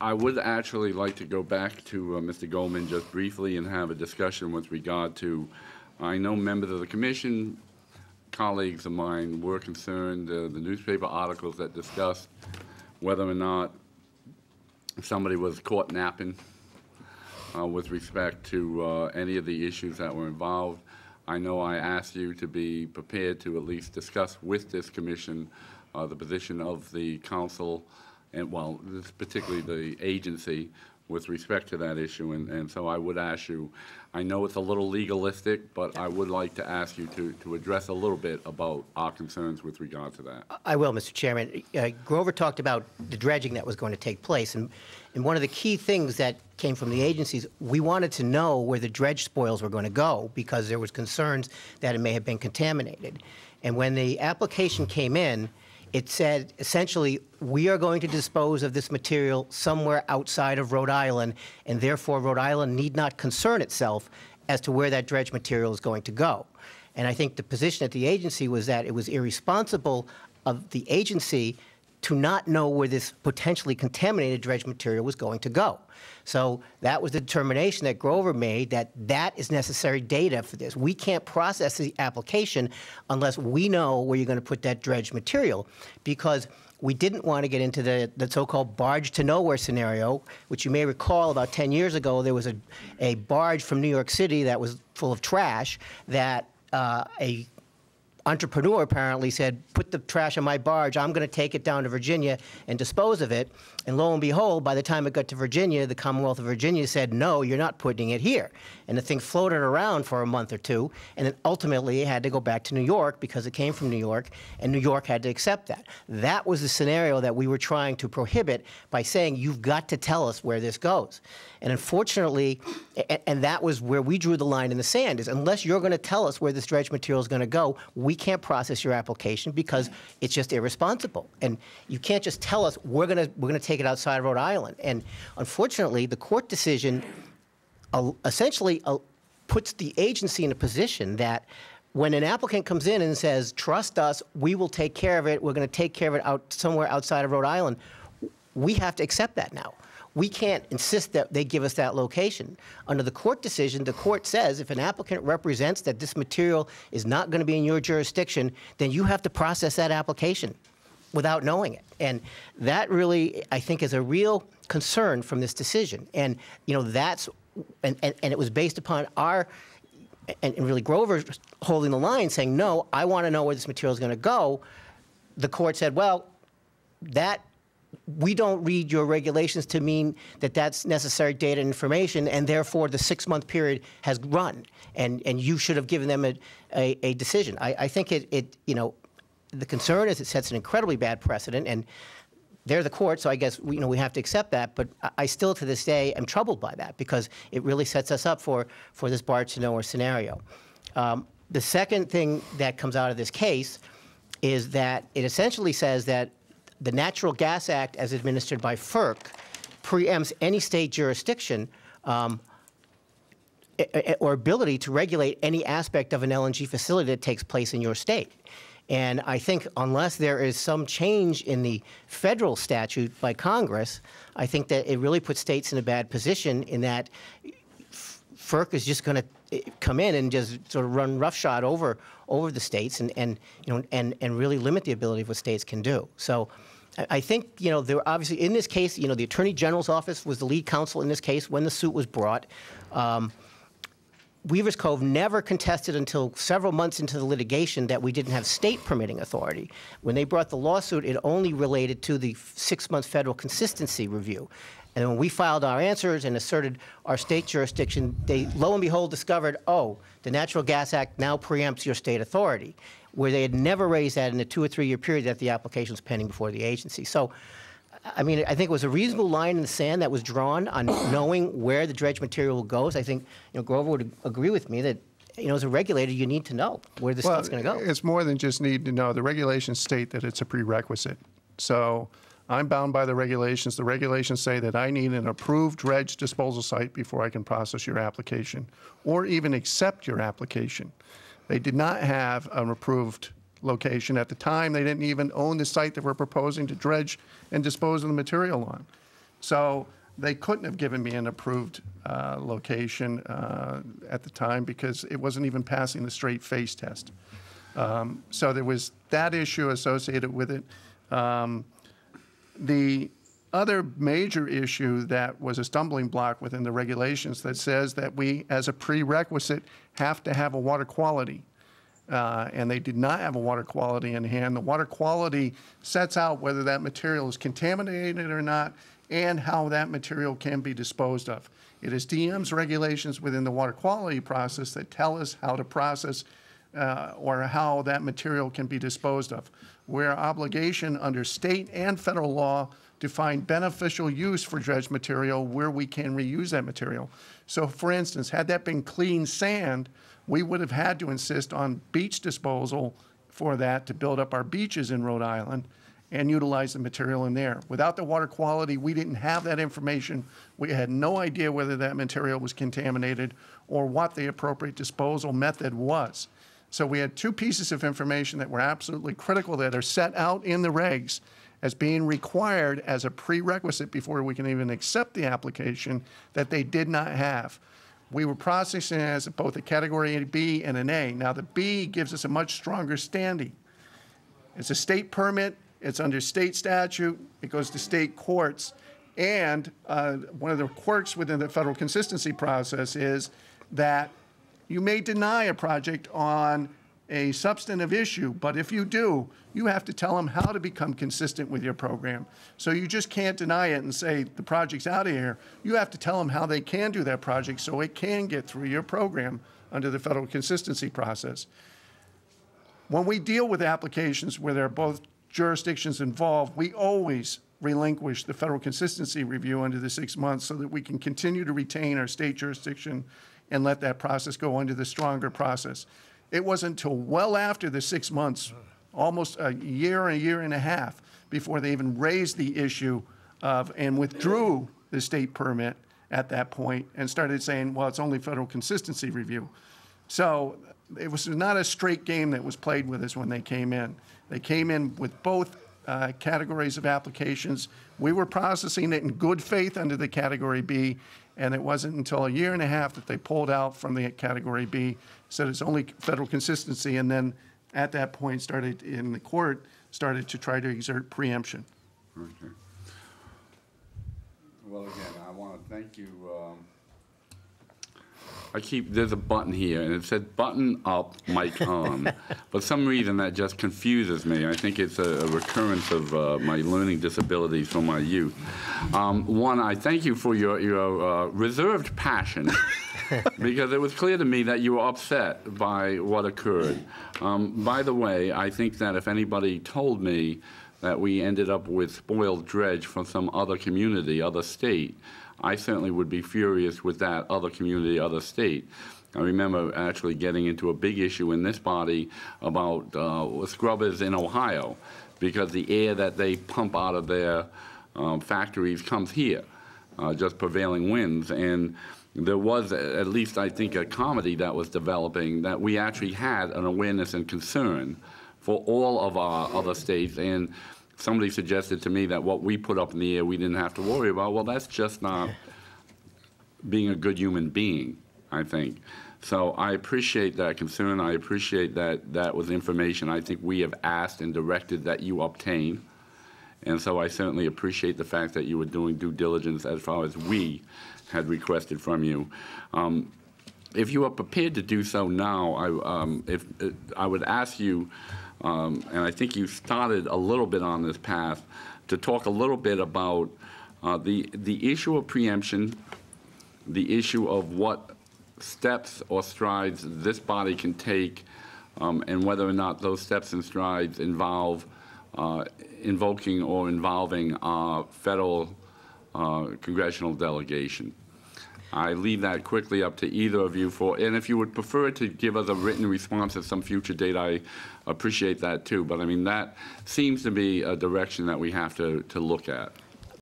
I would actually like to go back to Mr. Goldman just briefly and have a discussion with regard to, I know members of the commission, colleagues of mine were concerned, the newspaper articles that discussed whether or not somebody was caught napping with respect to any of the issues that were involved. I know I asked you to be prepared to at least discuss with this commission the position of the council and, well, this particularly the agency with respect to that issue. And so I would ask you, I know it's a little legalistic, but I would like to ask you to address a little bit about our concerns with regard to that. I will, Mr. Chairman. Grover talked about the dredging that was going to take place. And one of the key things that came from the agencies, we wanted to know where the dredge spoils were going to go because there was concerns that it may have been contaminated. And when the application came in, it said, essentially, we are going to dispose of this material somewhere outside of Rhode Island, and therefore Rhode Island need not concern itself as to where that dredge material is going to go. And I think the position at the agency was that it was irresponsible of the agency to not know where this potentially contaminated dredge material was going to go. So that was the determination that Grover made, that that is necessary data for this. We can't process the application unless we know where you're going to put that dredge material, because we didn't want to get into the so-called barge to nowhere scenario, which you may recall about 10 years ago, there was a barge from New York City that was full of trash that a entrepreneur apparently said, put the trash on my barge, I'm going to take it down to Virginia and dispose of it. And lo and behold, by the time it got to Virginia, the Commonwealth of Virginia said, no, you're not putting it here. And the thing floated around for a month or two, and then ultimately it had to go back to New York because it came from New York, and New York had to accept that. That was the scenario that we were trying to prohibit by saying, you've got to tell us where this goes. And unfortunately, and that was where we drew the line in the sand, is unless you're going to tell us where this dredge material is going to go, we can't process your application because it's just irresponsible. And you can't just tell us we're going to take it outside of Rhode Island. And unfortunately, the court decision essentially puts the agency in a position that when an applicant comes in and says, trust us, we will take care of it, we're going to take care of it somewhere outside of Rhode Island, we have to accept that now. We can't insist that they give us that location. Under the court decision, the court says if an applicant represents that this material is not going to be in your jurisdiction, then you have to process that application without knowing it. And that really, I think, is a real concern from this decision. And, you know, that's, and it was based upon our, and really Grover holding the line saying, no, I want to know where this material is going to go. The court said, well, we don't read your regulations to mean that that's necessary data and information, and therefore the 6-month period has run, and you should have given them a decision. I think you know, the concern is it sets an incredibly bad precedent, and they're the court, so I guess we have to accept that. But I still, to this day, am troubled by that because it really sets us up for this barge to nowhere scenario. The second thing that comes out of this case is that it essentially says that the Natural Gas Act, as administered by FERC, preempts any state jurisdiction or ability to regulate any aspect of an LNG facility that takes place in your state. And I think unless there is some change in the federal statute by Congress, I think that it really puts states in a bad position in that FERC is just going to come in and just sort of run roughshod over the states and really limit the ability of what states can do. So I think, there obviously in this case, the Attorney General's office was the lead counsel in this case when the suit was brought. Weaver's Cove never contested until several months into the litigation that we didn't have state permitting authority. When they brought the lawsuit, it only related to the 6-month federal consistency review. And when we filed our answers and asserted our state jurisdiction, they, lo and behold, discovered, oh, the Natural Gas Act now preempts your state authority, where they had never raised that in a 2 or 3 year period that the application was pending before the agency. So, I mean, I think it was a reasonable line in the sand that was drawn on knowing where the dredge material goes. I think, Grover would agree with me that, as a regulator, you need to know where this stuff's going to go. It's more than just need to know. The regulations state that it's a prerequisite. So I'm bound by the regulations. The regulations say that I need an approved dredge disposal site before I can process your application or even accept your application. They did not have an approved location. At the time, they didn't even own the site that we're proposing to dredge and dispose of the material on. So they couldn't have given me an approved location at the time because it wasn't even passing the straight face test. So there was that issue associated with it. The other major issue that was a stumbling block within the regulations that says that we, as a prerequisite, have to have a water quality. And they did not have a water quality in hand. The water quality sets out whether that material is contaminated or not and how that material can be disposed of. It is DM's regulations within the water quality process that tell us how to process or how that material can be disposed of. We're obligation under state and federal law to find beneficial use for dredged material where we can reuse that material. So for instance, had that been clean sand, we would have had to insist on beach disposal for that to build up our beaches in Rhode Island and utilize the material in there. Without the water quality, we didn't have that information. We had no idea whether that material was contaminated or what the appropriate disposal method was. So we had two pieces of information that were absolutely critical that are set out in the regs as being required as a prerequisite before we can even accept the application that they did not have. We were processing it as both a category B and an A. Now the B gives us a much stronger standing. It's a state permit, it's under state statute, it goes to state courts, and one of the quirks within the federal consistency process is that you may deny a project on a substantive issue, but if you do, you have to tell them how to become consistent with your program. So you just can't deny it and say the project's out of here. You have to tell them how they can do that project so it can get through your program under the federal consistency process. When we deal with applications where there are both jurisdictions involved, we always relinquish the federal consistency review under the 6 months so that we can continue to retain our state jurisdiction and let that process go under the stronger process. It wasn't until well after the 6 months, almost a year and a half, before they even raised the issue of and withdrew the state permit at that point and started saying, well, it's only federal consistency review. So it was not a straight game that was played with us when they came in. They came in with both categories of applications. We were processing it in good faith under the Category B, and it wasn't until a year and a half that they pulled out from the Category B, said it's only federal consistency, and then at that point started in the court, started to try to exert preemption. Okay. Well, again, I want to thank you. There's a button here, and it said button up, mic on. For some reason, that just confuses me. I think it's a recurrence of my learning disabilities from my youth. One, I thank you for your reserved passion, because it was clear to me that you were upset by what occurred. By the way, I think that if anybody told me that we ended up with spoiled dredge from some other community, other state, I certainly would be furious with that other community, other state. I remember actually getting into a big issue in this body about scrubbers in Ohio, because the air that they pump out of their factories comes here, just prevailing winds. And there was, at least I think, a comedy that was developing that we actually had an awareness and concern for all of our other states. And somebody suggested to me that what we put up in the air we didn't have to worry about. Well, that's just not being a good human being, I think. So I appreciate that concern. I appreciate that that was information I think we have asked and directed that you obtain. And so I certainly appreciate the fact that you were doing due diligence as far as we had requested from you. If you are prepared to do so now, I would ask you, and I think you started a little bit on this path, to talk a little bit about the issue of preemption, the issue of what steps or strides this body can take, and whether or not those steps and strides involve invoking or involving our federal congressional delegation. I leave that quickly up to either of you and if you would prefer to give us a written response at some future date, I appreciate that too. But I mean, that seems to be a direction that we have to look at.